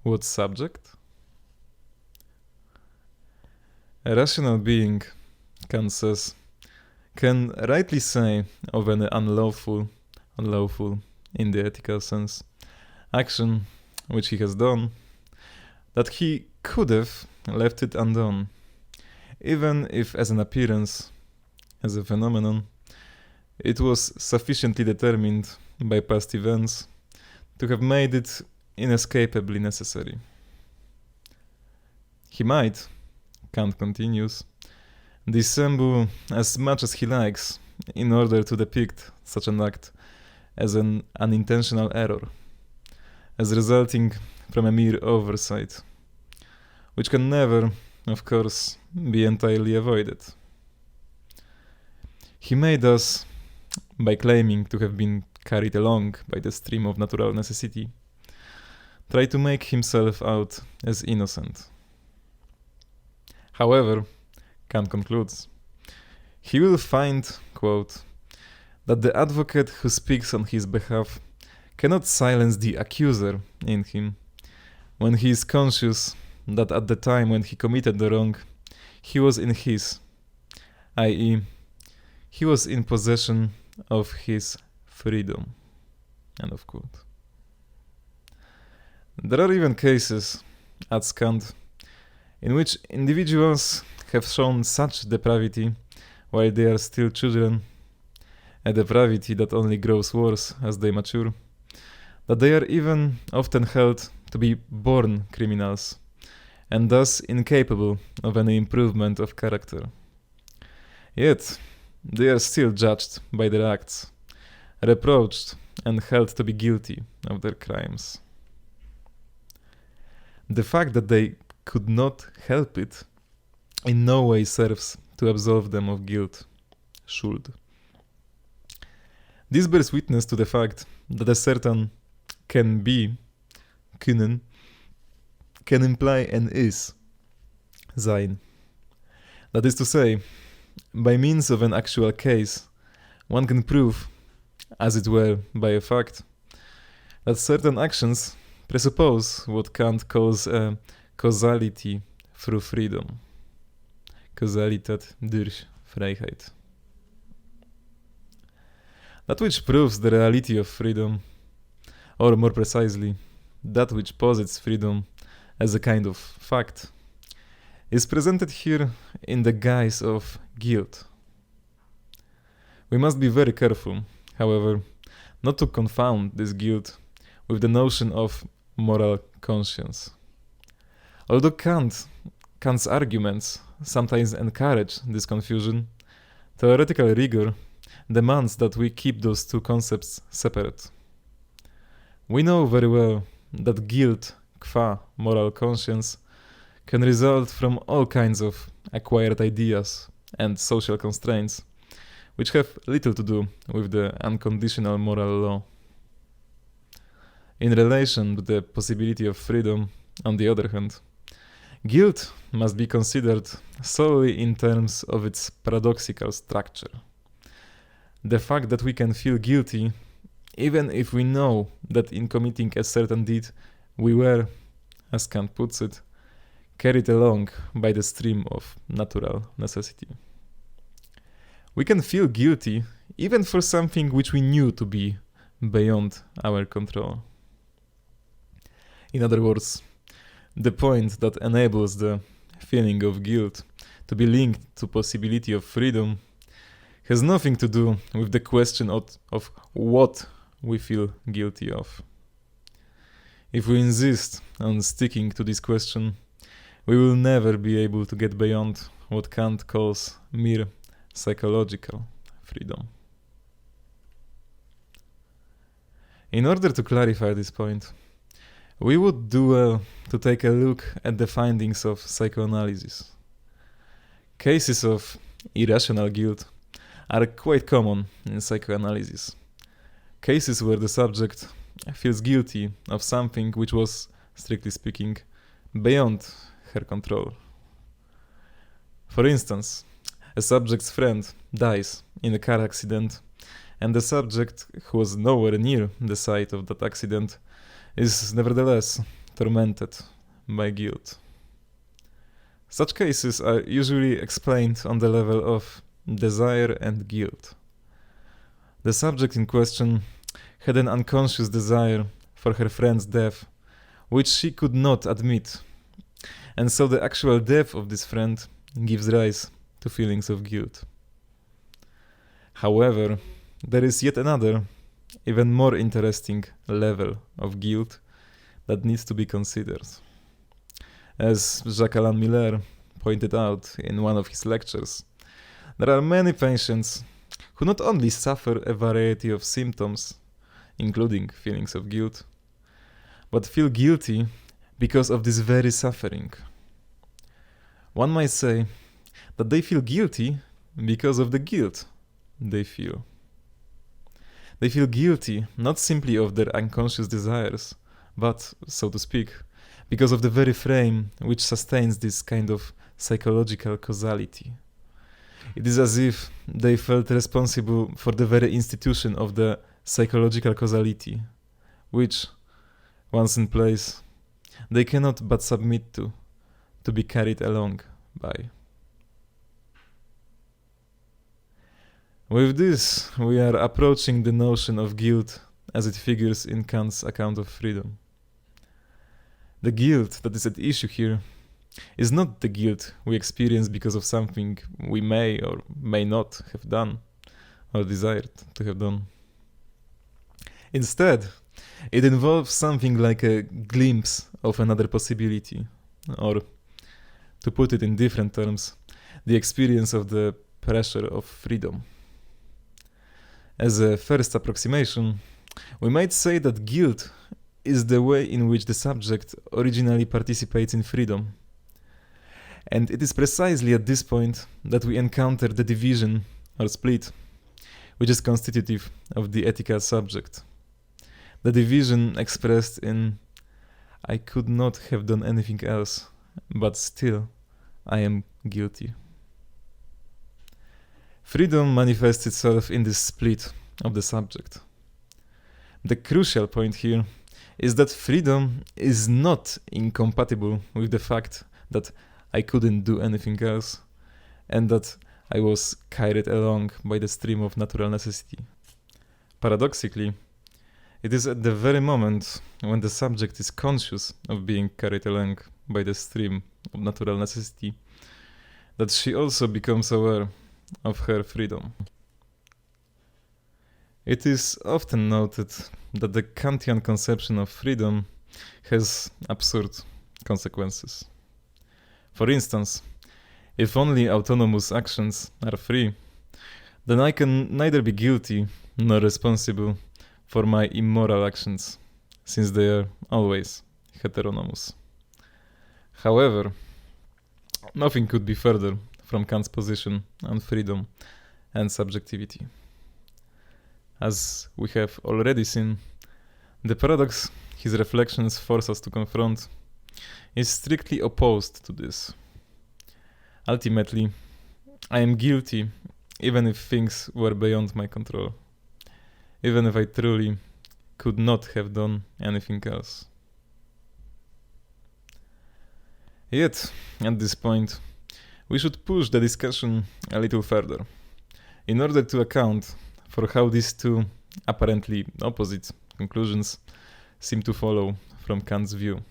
What subject? A rational being, Kant says, can rightly say of an unlawful in the ethical sense, action which he has done, that he could have left it undone, even if as an appearance, as a phenomenon, it was sufficiently determined by past events to have made it inescapably necessary. He might, Kant continues, dissemble as much as he likes in order to depict such an act as an unintentional error, as resulting from a mere oversight, which can never, of course, be entirely avoided. He may thus, by claiming to have been carried along by the stream of natural necessity, try to make himself out as innocent. However, Kant concludes, he will find, quote, that the advocate who speaks on his behalf cannot silence the accuser in him when he is conscious that at the time when he committed the wrong, he was in his, i.e., he was in possession of his freedom. End of quote. There are even cases, adds Kant, in which individuals have shown such depravity while they are still children, a depravity that only grows worse as they mature, that they are even often held to be born criminals, and thus incapable of any improvement of character. Yet, they are still judged by their acts, reproached and held to be guilty of their crimes. The fact that they could not help it in no way serves to absolve them of guilt, schuld. This bears witness to the fact that a certain can be, können, can imply an is, sein. That is to say, by means of an actual case, one can prove, as it were by a fact, that certain actions presuppose what Kant calls a causality through freedom. Causalität durch Freiheit. That which proves the reality of freedom, or more precisely, that which posits freedom as a kind of fact, is presented here in the guise of guilt. We must be very careful, however, not to confound this guilt with the notion of moral conscience. Although Kant's arguments sometimes encourage this confusion, theoretical rigor demands that we keep those two concepts separate. We know very well that guilt, qua moral conscience, can result from all kinds of acquired ideas and social constraints, which have little to do with the unconditional moral law. In relation to the possibility of freedom, on the other hand, guilt must be considered solely in terms of its paradoxical structure. The fact that we can feel guilty, even if we know that in committing a certain deed we were, as Kant puts it, carried along by the stream of natural necessity. We can feel guilty even for something which we knew to be beyond our control. In other words, the point that enables the feeling of guilt to be linked to possibility of freedom has nothing to do with the question of what we feel guilty of. If we insist on sticking to this question, we will never be able to get beyond what Kant calls mere psychological freedom. In order to clarify this point, we would do well to take a look at the findings of psychoanalysis. Cases of irrational guilt are quite common in psychoanalysis. Cases where the subject feels guilty of something which was, strictly speaking, beyond her control. For instance, a subject's friend dies in a car accident, and the subject, who was nowhere near the site of that accident, is nevertheless tormented by guilt. Such cases are usually explained on the level of desire and guilt. The subject in question had an unconscious desire for her friend's death, which she could not admit, and so the actual death of this friend gives rise to feelings of guilt. However, there is yet another, even more interesting level of guilt that needs to be considered. As Jacques-Alain Miller pointed out in one of his lectures, there are many patients who not only suffer a variety of symptoms, including feelings of guilt, but feel guilty because of this very suffering. One might say that they feel guilty because of the guilt they feel. They feel guilty not simply of their unconscious desires, but, so to speak, because of the very frame which sustains this kind of psychological causality. It is as if they felt responsible for the very institution of the psychological causality, which, once in place, they cannot but submit to be carried along by. With this, we are approaching the notion of guilt as it figures in Kant's account of freedom. The guilt that is at issue here is not the guilt we experience because of something we may or may not have done or desired to have done. Instead, it involves something like a glimpse of another possibility, or, to put it in different terms, the experience of the pressure of freedom. As a first approximation, we might say that guilt is the way in which the subject originally participates in freedom. And it is precisely at this point that we encounter the division or split, which is constitutive of the ethical subject. The division expressed in "I could not have done anything else, but still I am guilty." Freedom manifests itself in this split of the subject. The crucial point here is that freedom is not incompatible with the fact that I couldn't do anything else, and that I was carried along by the stream of natural necessity. Paradoxically, it is at the very moment when the subject is conscious of being carried along by the stream of natural necessity that she also becomes aware of her freedom. It is often noted that the Kantian conception of freedom has absurd consequences. For instance, if only autonomous actions are free, then I can neither be guilty nor responsible for my immoral actions, since they are always heteronomous. However, nothing could be further from Kant's position on freedom and subjectivity. As we have already seen, the paradox his reflections force us to confront is strictly opposed to this. Ultimately, I am guilty even if things were beyond my control, even if I truly could not have done anything else. Yet, at this point, we should push the discussion a little further, in order to account for how these two apparently opposite conclusions seem to follow from Kant's view,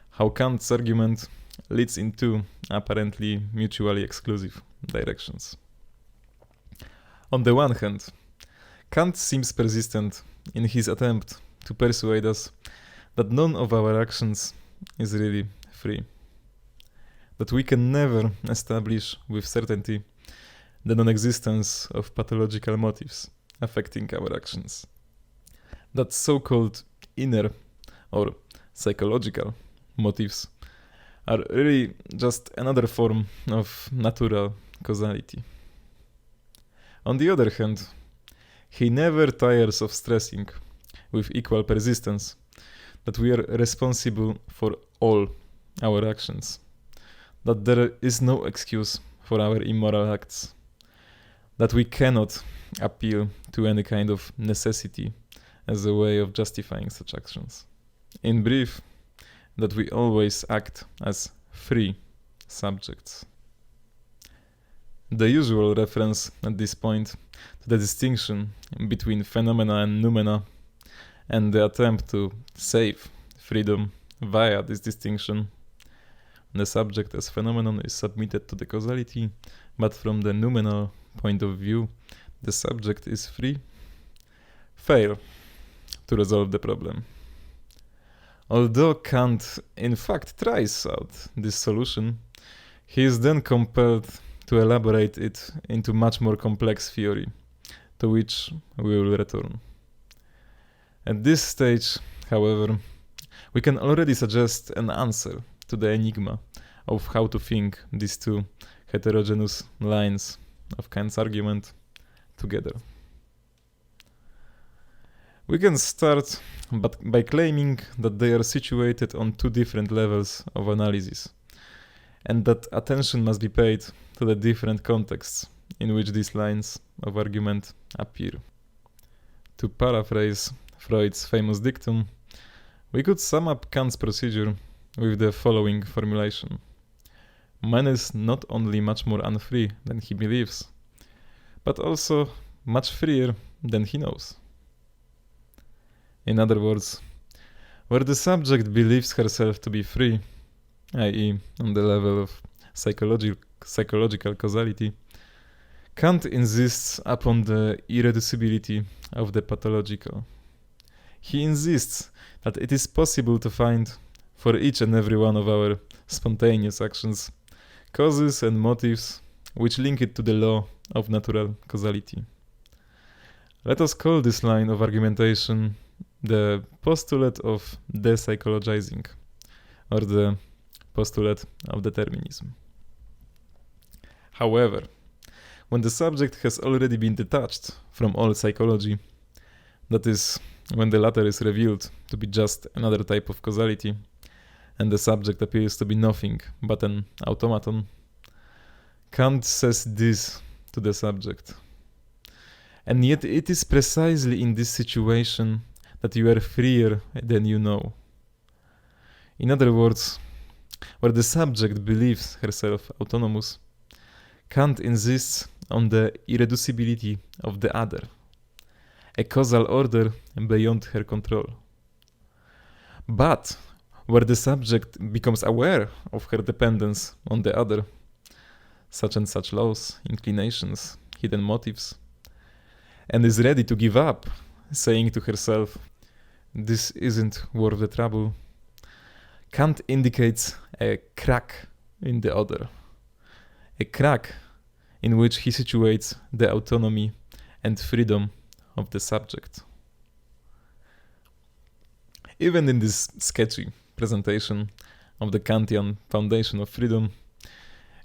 how Kant's argument leads in two apparently mutually exclusive directions. On the one hand, Kant seems persistent in his attempt to persuade us that none of our actions is really free, that we can never establish with certainty the non-existence of pathological motives affecting our actions, that so-called inner or psychological motives are really just another form of natural causality. On the other hand, he never tires of stressing with equal persistence that we are responsible for all our actions, that there is no excuse for our immoral acts, that we cannot appeal to any kind of necessity as a way of justifying such actions. In brief, that we always act as free subjects. The usual reference at this point to the distinction between phenomena and noumena, and the attempt to save freedom via this distinction. The subject as phenomenon is submitted to the causality, but from the noumenal point of view, the subject is free, fail to resolve the problem. Although Kant in fact tries out this solution, he is then compelled to elaborate it into much more complex theory, to which we will return. At this stage, however, we can already suggest an answer to the enigma of how to think these two heterogeneous lines of Kant's argument together. We can start by claiming that they are situated on two different levels of analysis, and that attention must be paid to the different contexts in which these lines of argument appear. To paraphrase Freud's famous dictum, we could sum up Kant's procedure with the following formulation. Man is not only much more unfree than he believes, but also much freer than he knows. In other words, where the subject believes herself to be free, i.e. on the level of psychological causality, Kant insists upon the irreducibility of the pathological. He insists that it is possible to find, for each and every one of our spontaneous actions, causes and motives which link it to the law of natural causality. Let us call this line of argumentation the postulate of depsychologizing, or the postulate of determinism. However, when the subject has already been detached from all psychology, that is, when the latter is revealed to be just another type of causality, and the subject appears to be nothing but an automaton, Kant says this to the subject. And yet it is precisely in this situation that you are freer than you know. In other words, where the subject believes herself autonomous, Kant insists on the irreducibility of the other, a causal order beyond her control. But where the subject becomes aware of her dependence on the other, such and such laws, inclinations, hidden motives, and is ready to give up, saying to herself, "This isn't worth the trouble," Kant indicates a crack in the other, a crack in which he situates the autonomy and freedom of the subject. Even in this sketchy presentation of the Kantian foundation of freedom,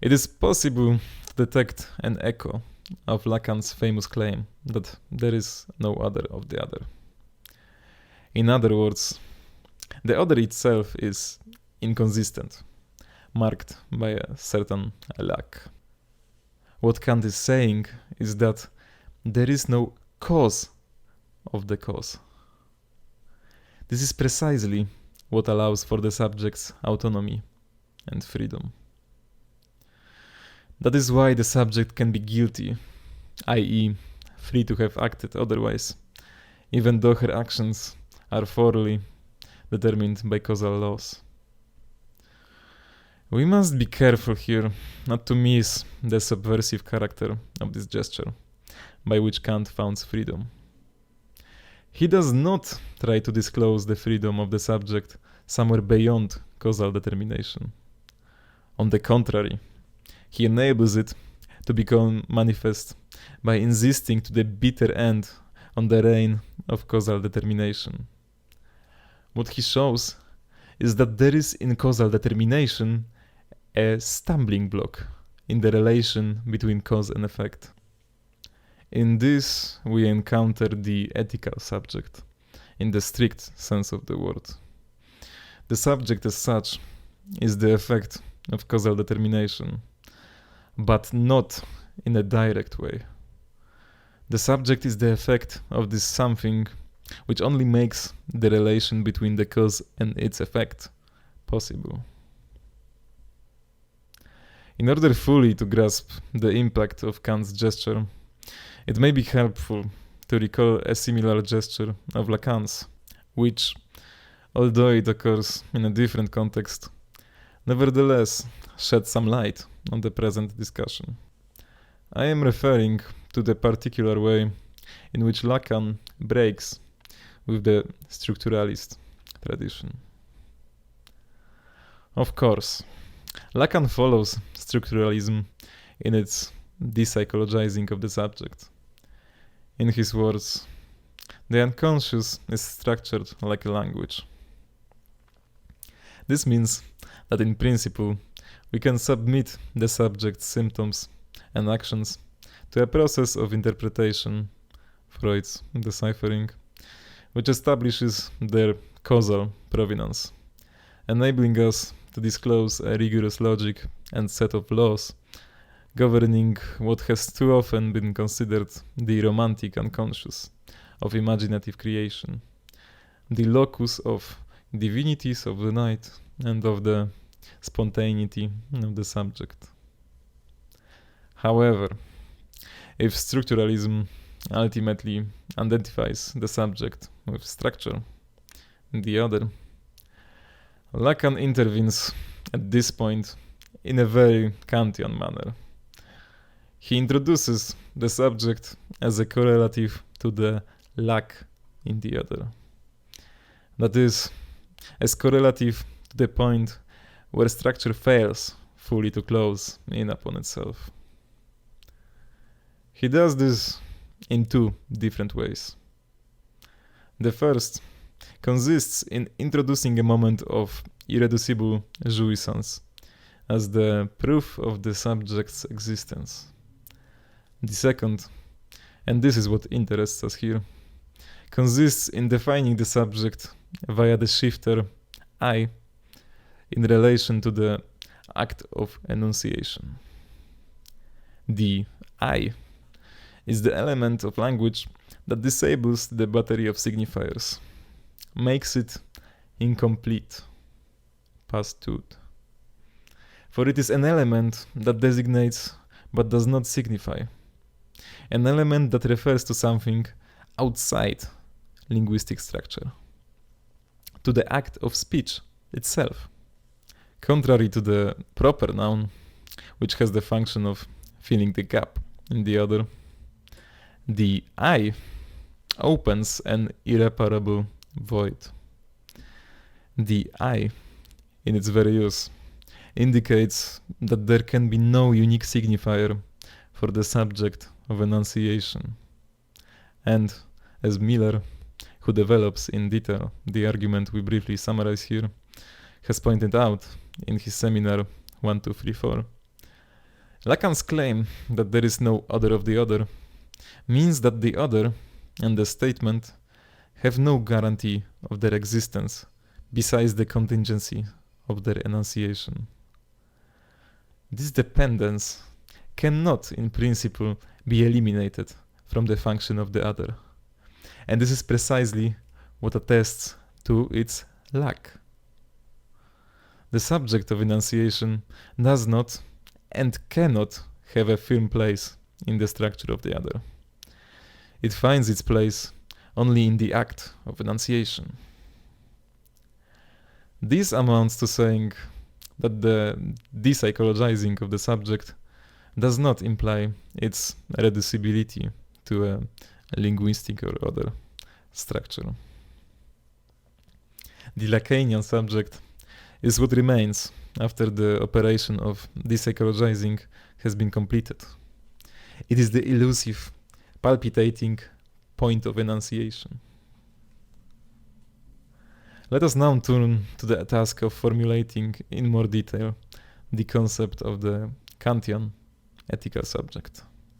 it is possible to detect an echo of Lacan's famous claim that there is no other of the other. In other words, the other itself is inconsistent, marked by a certain lack. What Kant is saying is that there is no cause of the cause. This is precisely what allows for the subject's autonomy and freedom. That is why the subject can be guilty, i.e. free to have acted otherwise, even though her actions are thoroughly determined by causal laws. We must be careful here not to miss the subversive character of this gesture, by which Kant founds freedom. He does not try to disclose the freedom of the subject somewhere beyond causal determination. On the contrary, he enables it to become manifest by insisting to the bitter end on the reign of causal determination. What he shows is that there is in causal determination a stumbling block in the relation between cause and effect. In this, we encounter the ethical subject, in the strict sense of the word. The subject as such is the effect of causal determination, but not in a direct way. The subject is the effect of this something which only makes the relation between the cause and its effect possible. In order fully to grasp the impact of Kant's gesture, it may be helpful to recall a similar gesture of Lacan's, which, although it occurs in a different context, nevertheless sheds some light on the present discussion. I am referring to the particular way in which Lacan breaks with the structuralist tradition. Of course, Lacan follows structuralism in its depsychologizing of the subject. In his words, the unconscious is structured like a language. This means that in principle, we can submit the subject's symptoms and actions to a process of interpretation, Freud's deciphering, which establishes their causal provenance, enabling us to disclose a rigorous logic and set of laws governing what has too often been considered the romantic unconscious of imaginative creation, the locus of divinities of the night and of the spontaneity of the subject. However, if structuralism ultimately identifies the subject with structure, the other, Lacan intervenes at this point in a very Kantian manner. He introduces the subject as a correlative to the lack in the other. That is, as correlative to the point where structure fails fully to close in upon itself. He does this in two different ways. The first consists in introducing a moment of irreducible jouissance as the proof of the subject's existence. The second, and this is what interests us here, consists in defining the subject via the shifter I in relation to the act of enunciation. The I is the element of language that disables the battery of signifiers, makes it incomplete, past tense. For it is an element that designates but does not signify, an element that refers to something outside linguistic structure, to the act of speech itself. Contrary to the proper noun, which has the function of filling the gap in the other, the I opens an irreparable void. The I, in its very use, indicates that there can be no unique signifier for the subject of enunciation. And, as Miller, who develops in detail the argument we briefly summarize here, has pointed out in his seminar 1, 2, 3, 4, Lacan's claim that there is no other of the other means that the other and the statement have no guarantee of their existence besides the contingency of their enunciation. This dependence cannot, in principle, be eliminated from the function of the other, and this is precisely what attests to its lack. The subject of enunciation does not and cannot have a firm place in the structure of the other. It finds its place only in the act of enunciation. This amounts to saying that the depsychologizing of the subject does not imply its reducibility to a linguistic or other structure. The Lacanian subject is what remains after the operation of depsychologizing has been completed. It is the elusive, palpitating point of enunciation. Let us now turn to the task of formulating in more detail the concept of the Kantian ethical subject.